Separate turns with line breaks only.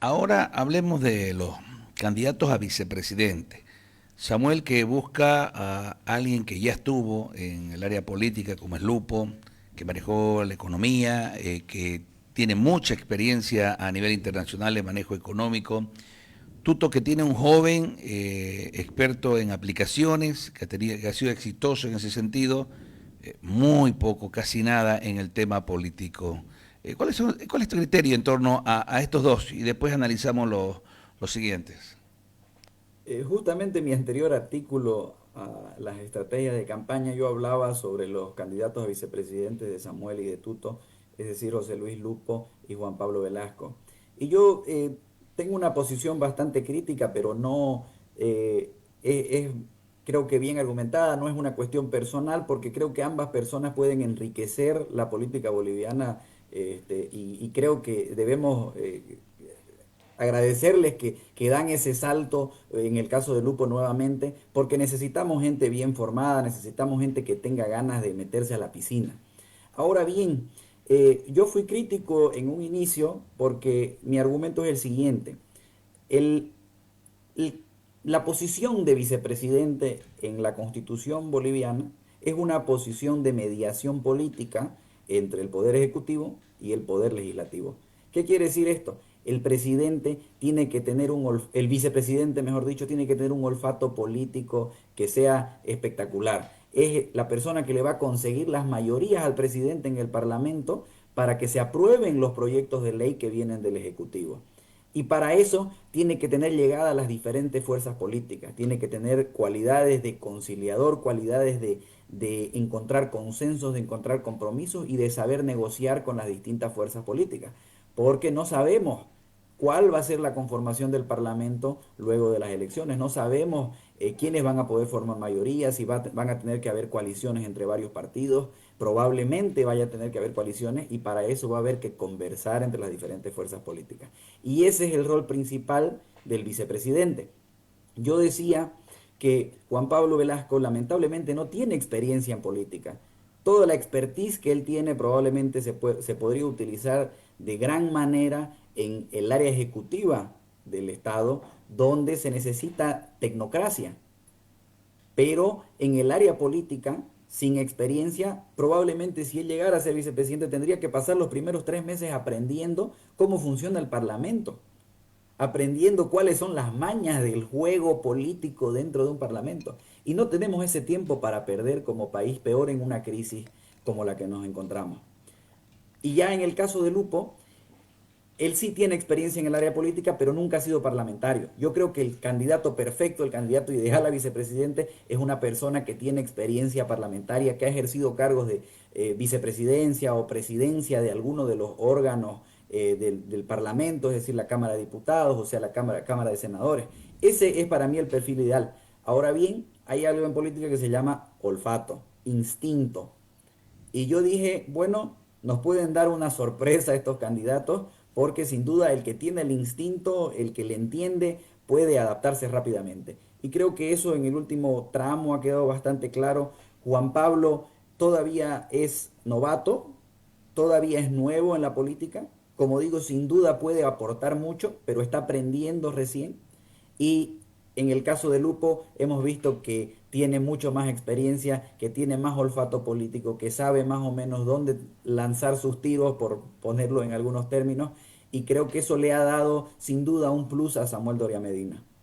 Ahora hablemos de los candidatos a vicepresidente. Samuel, que busca a alguien que ya estuvo en el área política, como es Lupo, que manejó la economía, que tiene mucha experiencia a nivel internacional de manejo económico. Tuto, que tiene un joven experto en aplicaciones, que ha sido exitoso en ese sentido, muy poco, casi nada en el tema político. ¿Cuál es tu criterio en torno a estos dos? Y después analizamos los siguientes.
Justamente en mi anterior artículo a las estrategias de campaña yo hablaba sobre los candidatos a vicepresidentes de Samuel y de Tuto, es decir, José Luis Lupo y Juan Pablo Velasco. Y yo tengo una posición bastante crítica, pero no es, creo que bien argumentada, no es una cuestión personal, porque creo que ambas personas pueden enriquecer la política boliviana y creo que debemos agradecerles que dan ese salto, en el caso de Lupo nuevamente, porque necesitamos gente bien formada, necesitamos gente que tenga ganas de meterse a la piscina. Ahora bien, yo fui crítico en un inicio porque mi argumento es el siguiente. El, el- la posición de vicepresidente en la Constitución boliviana es una posición de mediación política entre el Poder Ejecutivo y el Poder Legislativo. ¿Qué quiere decir esto? El presidente tiene que tener el vicepresidente, mejor dicho, tiene que tener un olfato político que sea espectacular. Es la persona que le va a conseguir las mayorías al presidente en el Parlamento para que se aprueben los proyectos de ley que vienen del Ejecutivo. Y para eso tiene que tener llegada a las diferentes fuerzas políticas, tiene que tener cualidades de conciliador, cualidades de encontrar consensos, de encontrar compromisos y de saber negociar con las distintas fuerzas políticas. Porque no sabemos cuál va a ser la conformación del Parlamento luego de las elecciones. No sabemos quiénes van a poder formar mayoría, si van a tener que haber coaliciones entre varios partidos. Probablemente vaya a tener que haber coaliciones y para eso va a haber que conversar entre las diferentes fuerzas políticas. Y ese es el rol principal del vicepresidente. Yo decía que Juan Pablo Velasco lamentablemente no tiene experiencia en política. Toda la expertise que él tiene probablemente se podría utilizar de gran manera en el área ejecutiva del Estado, donde se necesita tecnocracia. Pero en el área política, sin experiencia, probablemente si él llegara a ser vicepresidente tendría que pasar los primeros 3 meses aprendiendo cómo funciona el Parlamento, aprendiendo cuáles son las mañas del juego político dentro de un parlamento. Y no tenemos ese tiempo para perder como país, peor en una crisis como la que nos encontramos. Y ya en el caso de Lupo, él sí tiene experiencia en el área política, pero nunca ha sido parlamentario. Yo creo que el candidato perfecto, el candidato ideal a vicepresidente, es una persona que tiene experiencia parlamentaria, que ha ejercido cargos de vicepresidencia o presidencia de alguno de los órganos del Parlamento, es decir, la Cámara de Diputados, o sea, la Cámara de Senadores. Ese es para mí el perfil ideal. Ahora bien, hay algo en política que se llama olfato, instinto. Y yo dije, bueno, nos pueden dar una sorpresa estos candidatos, porque sin duda el que tiene el instinto, el que le entiende, puede adaptarse rápidamente. Y creo que eso en el último tramo ha quedado bastante claro. Juan Pablo todavía es novato, todavía es nuevo en la política. Como digo, sin duda puede aportar mucho, pero está aprendiendo recién. Y en el caso de Lupo hemos visto que tiene mucho más experiencia, que tiene más olfato político, que sabe más o menos dónde lanzar sus tiros, por ponerlo en algunos términos, y creo que eso le ha dado sin duda un plus a Samuel Doria Medina.